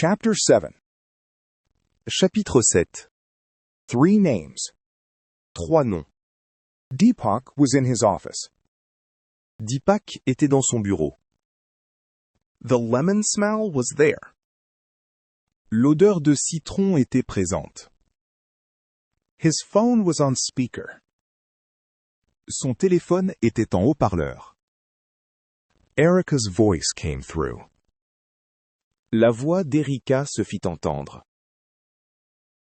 Chapter 7. Chapitre 7. 3 names. 3 noms. Deepak was in his office. Deepak était dans son bureau. The lemon smell was there. L'odeur de citron était présente. His phone was on speaker. Son téléphone était en haut-parleur. Erica's voice came through. La voix d'Erika se fit entendre.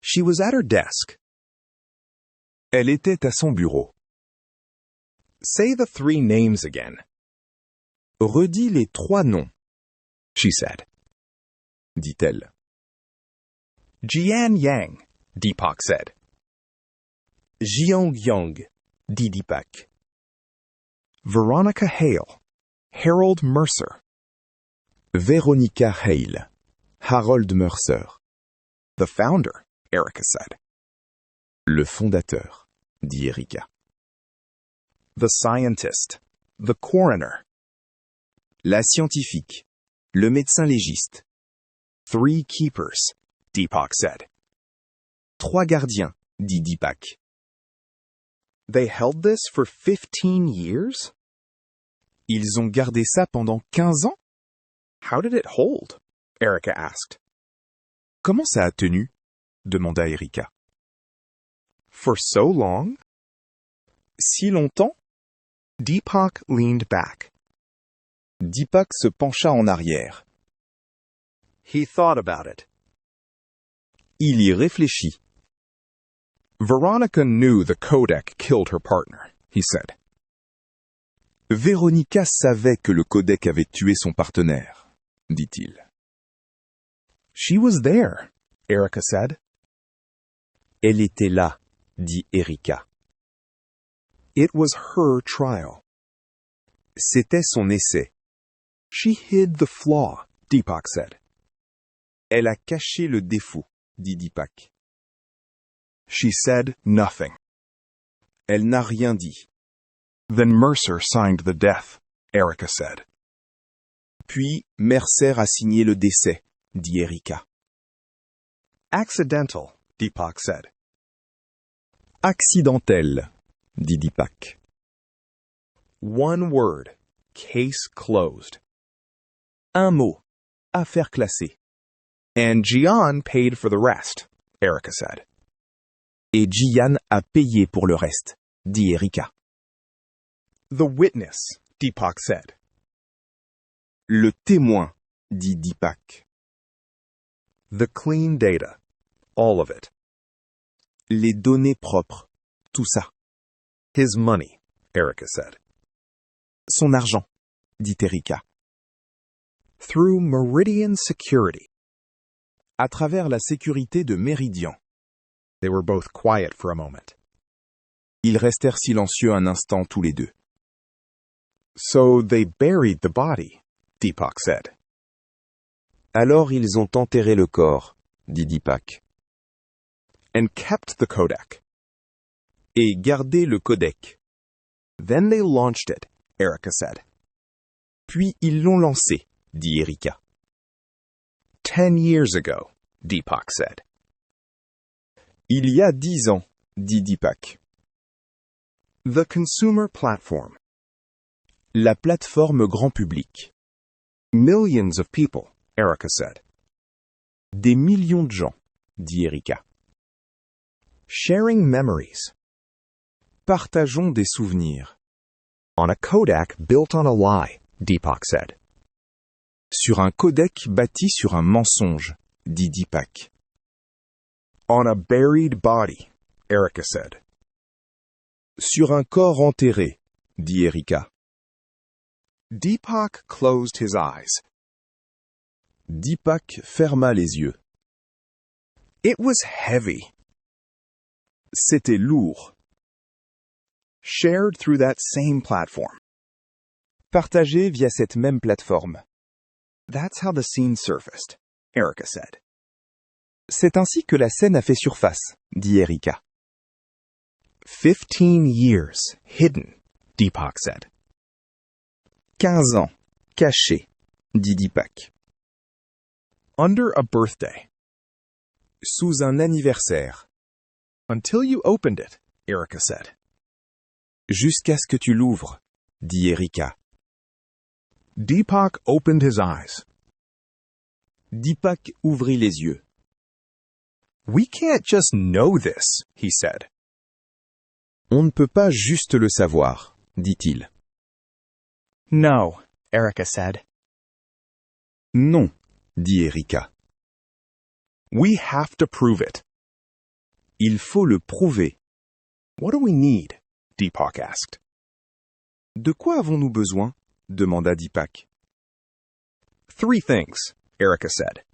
She was at her desk. Elle était à son bureau. Say the 3 names again, Redis les 3 noms, she said. dit-elle. Jian Yang, Deepak said. Jiang Yang, dit Deepak. Veronica Hale, Harold Mercer. Veronica Hale, Harold Mercer. The founder, Erica said. Le fondateur, dit Erika. The scientist, the coroner. La scientifique, le médecin légiste. 3 keepers, Deepak said. 3 gardiens, dit Deepak. They held this for 15 years? Ils ont gardé ça pendant 15 ans? How did it hold? Erica asked. Comment ça a tenu? Demanda Erika. For so long? Si longtemps? Deepak leaned back. Deepak se pencha en arrière. He thought about it. Il y réfléchit. Veronica knew the codec killed her partner, he said. Véronica savait que le codec avait tué son partenaire, dit-il. She was there, Erica said. Elle était là, dit Erika. It was her trial. C'était son essai. She hid the flaw, Deepak said. Elle a caché le défaut, dit Deepak. She said nothing. Elle n'a rien dit. Then Mercer signed the death, Erica said. Puis Mercer a signé le décès, dit Erika. Accidental, Deepak said. Accidentel, dit Deepak. 1 word, case closed. Un mot, affaire classée. And Jian paid for the rest, Erica said. Et Jian a payé pour le reste, dit Erika. The witness, Deepak said. Le témoin, dit Deepak. The clean data, all of it. Les données propres, tout ça. His money, Erica said. Son argent, dit Erika. Through Meridian Security. À travers la sécurité de Méridian. They were both quiet for a moment. Ils restèrent silencieux un instant tous les deux. So they buried the body, Deepak said. Alors ils ont enterré le corps, dit Deepak. And kept the codec. Et gardé le codec. Then they launched it, Erica said. Puis ils l'ont lancé, dit Erika. 10 years ago, Deepak said. Il y a 10 ans, dit Deepak. The consumer platform. La plateforme grand public. Millions of people, Erica said. Des millions de gens, dit Erika. Sharing memories. Partageons des souvenirs. On a codec built on a lie, Deepak said. Sur un codec bâti sur un mensonge, dit Deepak. On a buried body, Erica said. Sur un corps enterré, dit Erika. Deepak closed his eyes. Deepak ferma les yeux. It was heavy. C'était lourd. Shared through that same platform. Partagé via cette même plateforme. That's how the scene surfaced, Erica said. C'est ainsi que la scène a fait surface, dit Erika. 15 years hidden, Deepak said. 15 ans, caché, dit Deepak. Under a birthday. Sous un anniversaire. Until you opened it, Erica said. Jusqu'à ce que tu l'ouvres, dit Erika. Deepak opened his eyes. Deepak ouvrit les yeux. We can't just know this, he said. On ne peut pas juste le savoir, dit-il. No, Erica said. Non, dit Erika. We have to prove it. Il faut le prouver. What do we need? Deepak asked. De quoi avons-nous besoin? Demanda Deepak. 3 things, Erica said.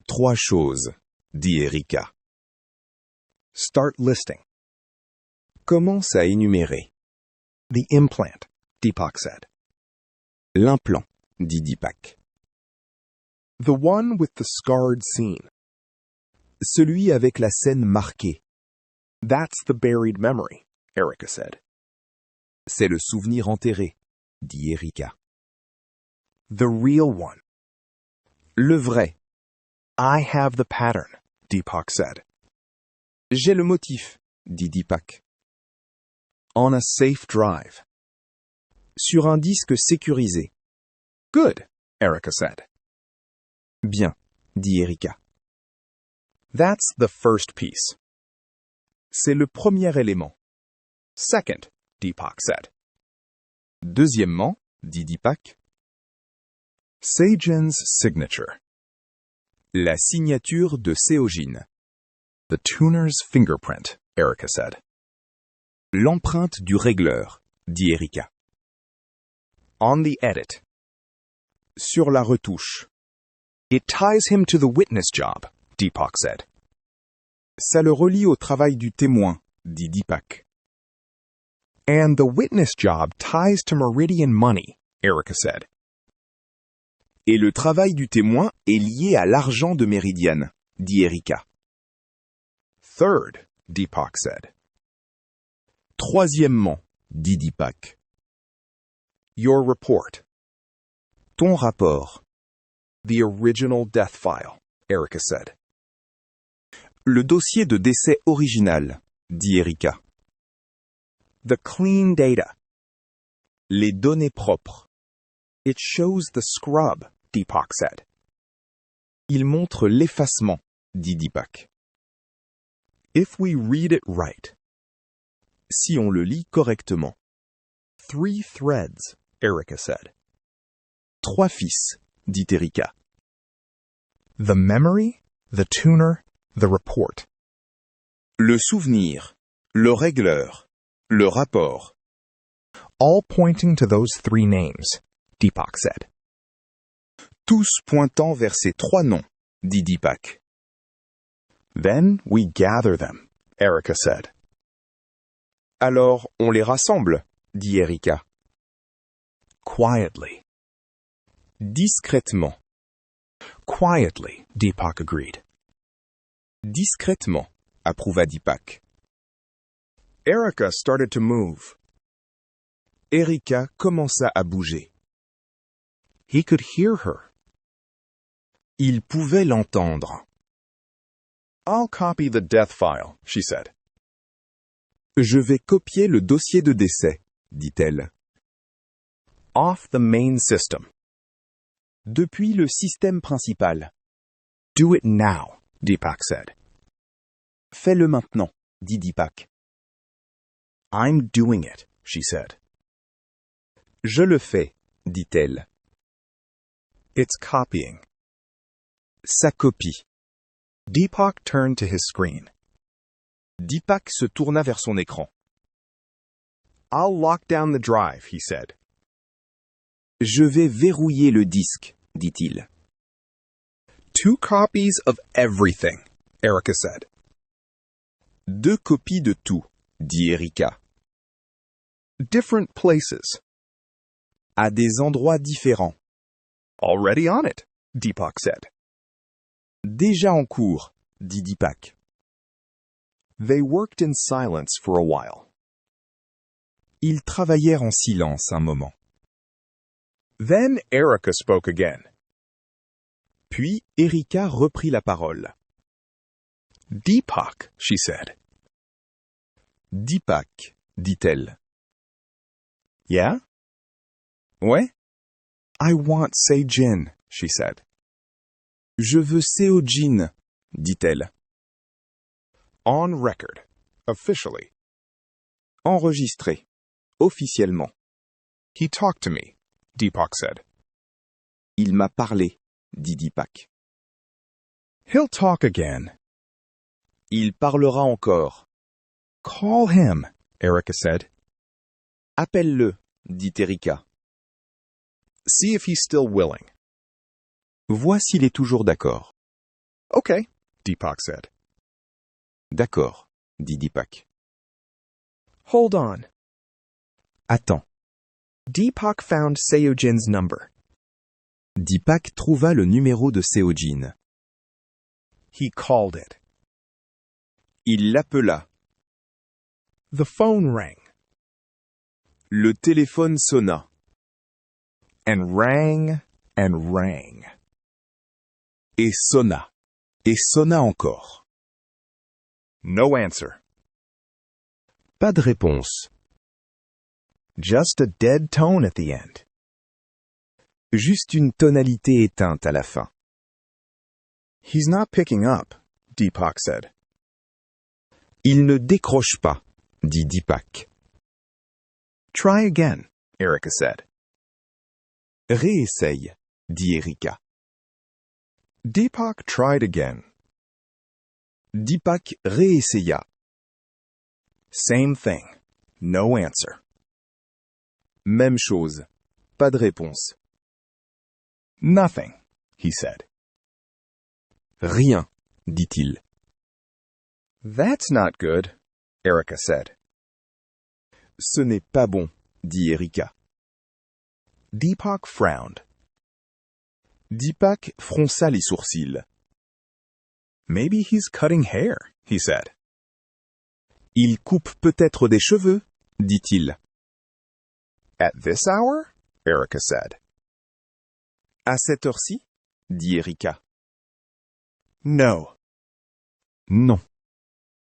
3 choses, dit Erika. Start listing. Commence à énumérer. The implant, Deepak said. L'implant, dit Deepak. The one with the scarred scene. Celui avec la scène marquée. That's the buried memory, Erica said. C'est le souvenir enterré, dit Erika. The real one. Le vrai. I have the pattern, Deepak said. J'ai le motif, dit Deepak. On a safe drive. Sur un disque sécurisé. Good, Erica said. Bien, dit Erika. That's the first piece. C'est le premier élément. Second, Deepak said. Deuxièmement, dit Deepak. Seijin's signature. La signature de Seojin. The tuner's fingerprint, Erica said. L'empreinte du régleur, dit Erika. On the edit. Sur la retouche. It ties him to the witness job, Deepak said. Ça le relie au travail du témoin, dit Deepak. And the witness job ties to Meridian money, Erica said. Et le travail du témoin est lié à l'argent de Meridian, dit Erika. Third, Deepak said. Troisièmement, dit Deepak. Your report. Ton rapport. The original death file, Erica said. Le dossier de décès original, dit Erika. The clean data. Les données propres. It shows the scrub, Deepak said. Il montre l'effacement, dit Deepak. If we read it right. Si on le lit correctement. 3 threads, Erica said. 3 fils, dit Erika. The memory, the tuner, the report. Le souvenir, le régleur, le rapport. All pointing to those 3 names, Deepak said. Tous pointant vers ces 3 noms, dit Deepak. Then we gather them, Erica said. Alors on les rassemble, dit Erika. Quietly. Discrètement. Quietly, Deepak agreed. Discrètement, approuva Deepak. Erica started to move. Erika commença à bouger. He could hear her. Il pouvait l'entendre. I'll copy the death file, she said. Je vais copier le dossier de décès, dit-elle. Off the main system. Depuis le système principal. Do it now, Deepak said. Fais-le maintenant, dit Deepak. I'm doing it, she said. Je le fais, dit-elle. It's copying. Ça copie. Deepak turned to his screen. Deepak se tourna vers son écran. I'll lock down the drive, he said. Je vais verrouiller le disque, dit-il. 2 copies of everything, Erica said. 2 copies de tout, dit Erika. Different places. À des endroits différents. Already on it, Deepak said. Déjà en cours, dit Deepak. They worked in silence for a while. Ils travaillèrent en silence un moment. Then Erica spoke again. Puis Erika reprit la parole. Deepak, she said. Deepak, dit-elle. Yeah? Ouais? I want Sei-jin, she said. Je veux Seo-jin, dit-elle. On record. Officially. Enregistré. Officiellement. He talked to me, Deepak said. Il m'a parlé, dit Deepak. He'll talk again. Il parlera encore. Call him, Erica said. Appelle-le, dit Erika. See if he's still willing. Vois s'il est toujours d'accord. Okay, Deepak said. D'accord, dit Deepak. Hold on. Attends. Deepak found Seo-jin's number. Deepak trouva le numéro de Seo-jin. He called it. Il l'appela. The phone rang. Le téléphone sonna. And rang and rang. Et sonna. Et sonna encore. No answer. Pas de réponse. Just a dead tone at the end. Juste une tonalité éteinte à la fin. He's not picking up, Deepak said. Il ne décroche pas, dit Deepak. Try again, Erica said. Réessaye, dit Erika. Deepak tried again. Deepak réessaya. Same thing. No answer. Même chose. Pas de réponse. Nothing, he said. Rien, dit-il. That's not good, Erica said. Ce n'est pas bon, dit Erika. Deepak frowned. Deepak fronça les sourcils. Maybe he's cutting hair, he said. Il coupe peut-être des cheveux, dit-il. At this hour? Erica said. À cette heure-ci, dit Erika. No. Non.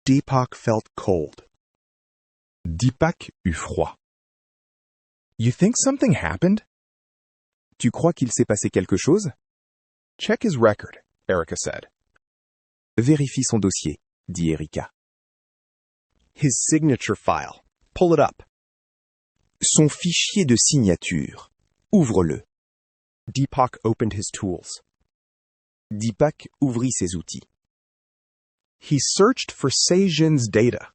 Deepak felt cold. Deepak eut froid. You think something happened? Tu crois qu'il s'est passé quelque chose? Check his record, Erica said. Vérifie son dossier, dit Erika. His signature file. Pull it up. Son fichier de signature. Ouvre-le. Deepak opened his tools. Deepak ouvrit ses outils. He searched for Sei-jin's data.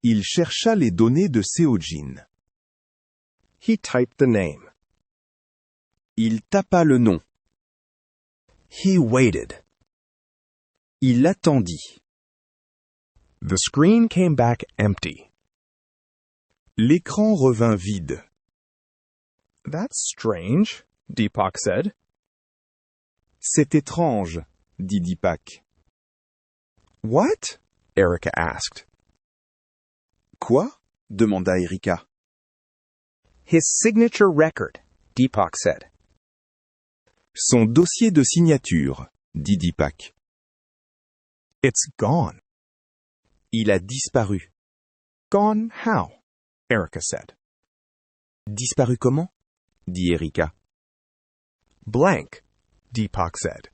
Il chercha les données de Seo-jin. He typed the name. Il tapa le nom. He waited. Il attendit. The screen came back empty. L'écran revint vide. That's strange, Deepak said. C'est étrange, dit Deepak. What? Erica asked. Quoi? Demanda Erika. His signature record, Deepak said. Son dossier de signature, dit Deepak. It's gone. Il a disparu. Gone how? Erica said. Disparu comment? Dit Erika. Blank, Deepak said.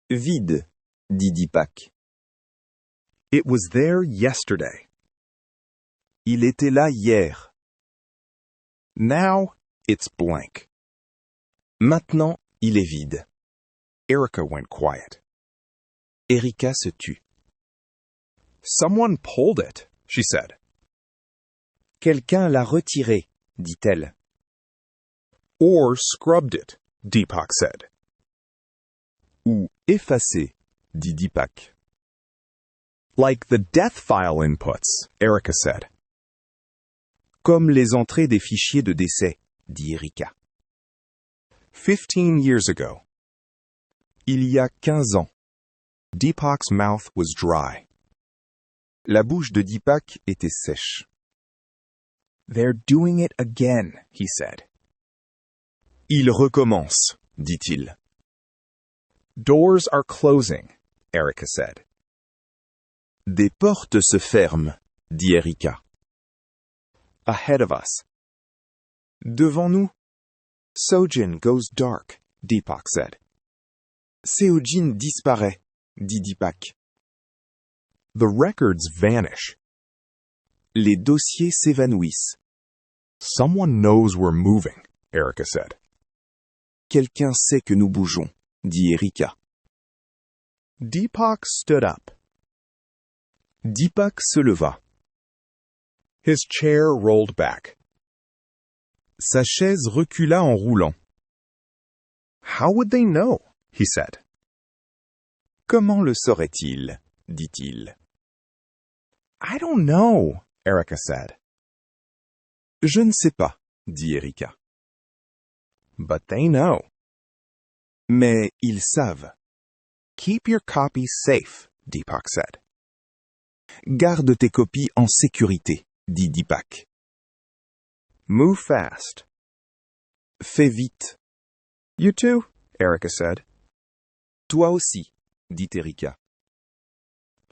Vide, dit Deepak. It was there yesterday. Il était là hier. Now, it's blank. Maintenant, il est vide. Erica went quiet. Erika se tut. Someone pulled it, she said. Quelqu'un l'a retiré, dit-elle. Or scrubbed it, Deepak said. Ou effacé, dit Deepak. Like the death file inputs, Erica said. Comme les entrées des fichiers de décès, dit Erika. 15 years ago. Il y a 15 ans. Deepak's mouth was dry. La bouche de Deepak était sèche. They're doing it again, he said. Il recommence, dit-il. Doors are closing, Erica said. Des portes se ferment, dit Erika. Ahead of us. Devant nous. Sojin goes dark, Deepak said. Seojin disparaît, dit Deepak. The records vanish. Les dossiers s'évanouissent. Someone knows we're moving, Erica said. Quelqu'un sait que nous bougeons, dit Erika. Deepak stood up. Deepak se leva. His chair rolled back. Sa chaise recula en roulant. How would they know? He said. Comment le saurait-il? Dit-il. I don't know, Erica said. Je ne sais pas, dit Erika. But they know. Mais ils savent. Keep your copies safe, Deepak said. Garde tes copies en sécurité, dit Deepak. Move fast. Fais vite. You too, Erica said. Toi aussi, dit Erika.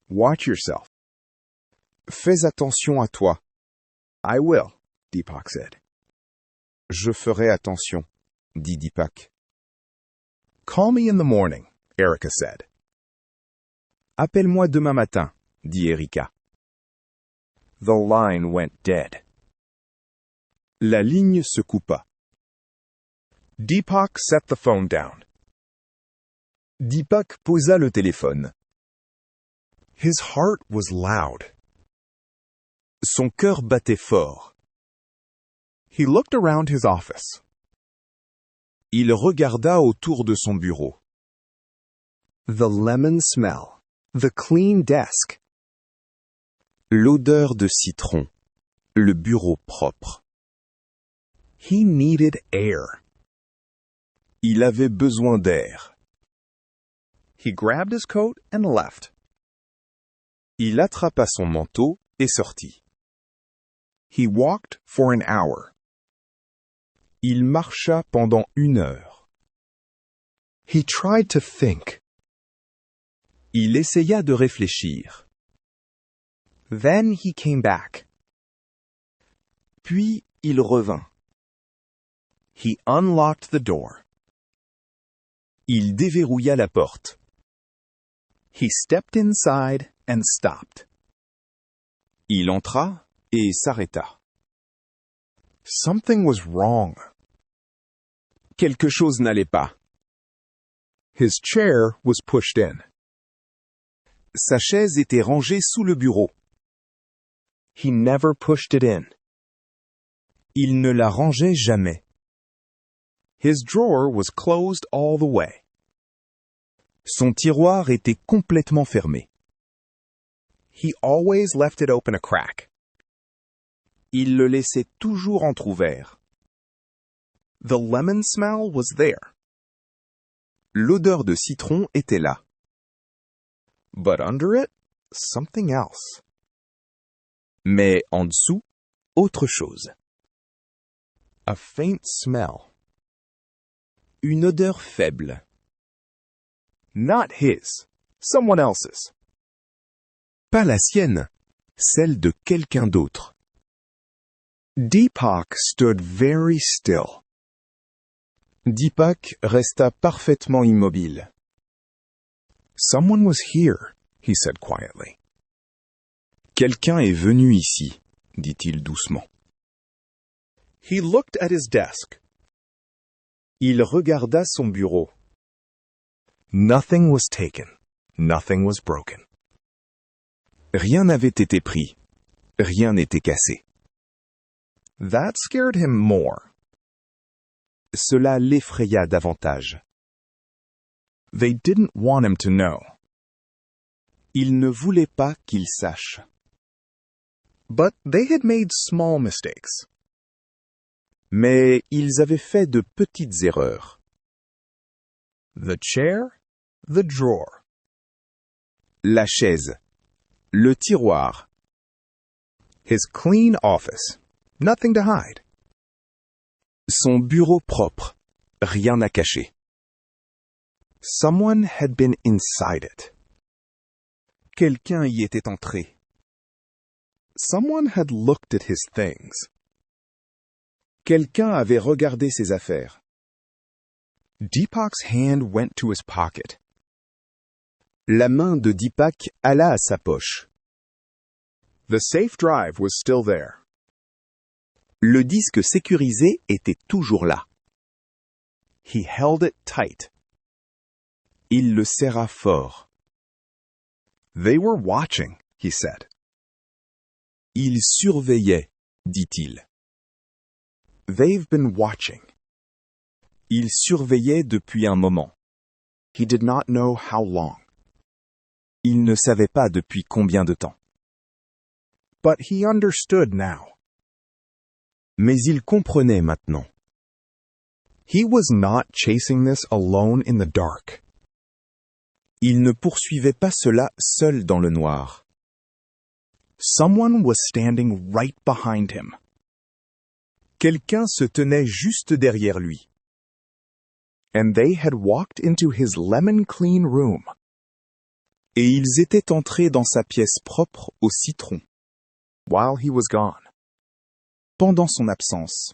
Watch yourself. Fais attention à toi. I will, Deepak said. Je ferai attention, dit Deepak. Call me in the morning, Erica said. Appelle-moi demain matin, dit Erika. The line went dead. La ligne se coupa. Deepak set the phone down. Deepak posa le téléphone. His heart was loud. Son cœur battait fort. He looked around his office. Il regarda autour de son bureau. The lemon smell. The clean desk. L'odeur de citron. Le bureau propre. He needed air. Il avait besoin d'air. He grabbed his coat and left. Il attrapa son manteau et sortit. He walked for an hour. Il marcha pendant 1 heure. He tried to think. Il essaya de réfléchir. Then he came back. Puis il revint. He unlocked the door. Il déverrouilla la porte. He stepped inside and stopped. Il entra et s'arrêta. Something was wrong. Quelque chose n'allait pas. His chair was pushed in. Sa chaise était rangée sous le bureau. He never pushed it in. Il ne la rangeait jamais. His drawer was closed all the way. Son tiroir était complètement fermé. He always left it open a crack. Il le laissait toujours entrouvert. The lemon smell was there. L'odeur de citron était là. But under it, something else. Mais en dessous, autre chose. A faint smell. Une odeur faible. Not his, someone else's. Pas la sienne, celle de quelqu'un d'autre. Deepak stood very still. Deepak resta parfaitement immobile. Someone was here, he said quietly. Quelqu'un est venu ici, dit-il doucement. He looked at his desk. Il regarda son bureau. Nothing was taken. Nothing was broken. Rien n'avait été pris. Rien n'était cassé. That scared him more. Cela l'effraya davantage. They didn't want him to know. Il ne voulait pas qu'il sache. But they had made small mistakes. Mais ils avaient fait de petites erreurs. The chair, the drawer. La chaise. Le tiroir. His clean office. Nothing to hide. Son bureau propre. Rien à cacher. Someone had been inside it. Quelqu'un y était entré. Someone had looked at his things. Quelqu'un avait regardé ses affaires. Deepak's hand went to his pocket. La main de Deepak alla à sa poche. The safe drive was still there. Le disque sécurisé était toujours là. He held it tight. Il le serra fort. They were watching, he said. Ils surveillaient, dit-il. They've been watching. Ils surveillaient depuis un moment. He did not know how long. Il ne savait pas depuis combien de temps. But he understood now. Mais il comprenait maintenant. He was not chasing this alone in the dark. Il ne poursuivait pas cela seul dans le noir. Someone was standing right behind him. Quelqu'un se tenait juste derrière lui. And they had walked into his lemon-clean room. Et ils étaient entrés dans sa pièce propre au citron. While he was gone. Pendant son absence.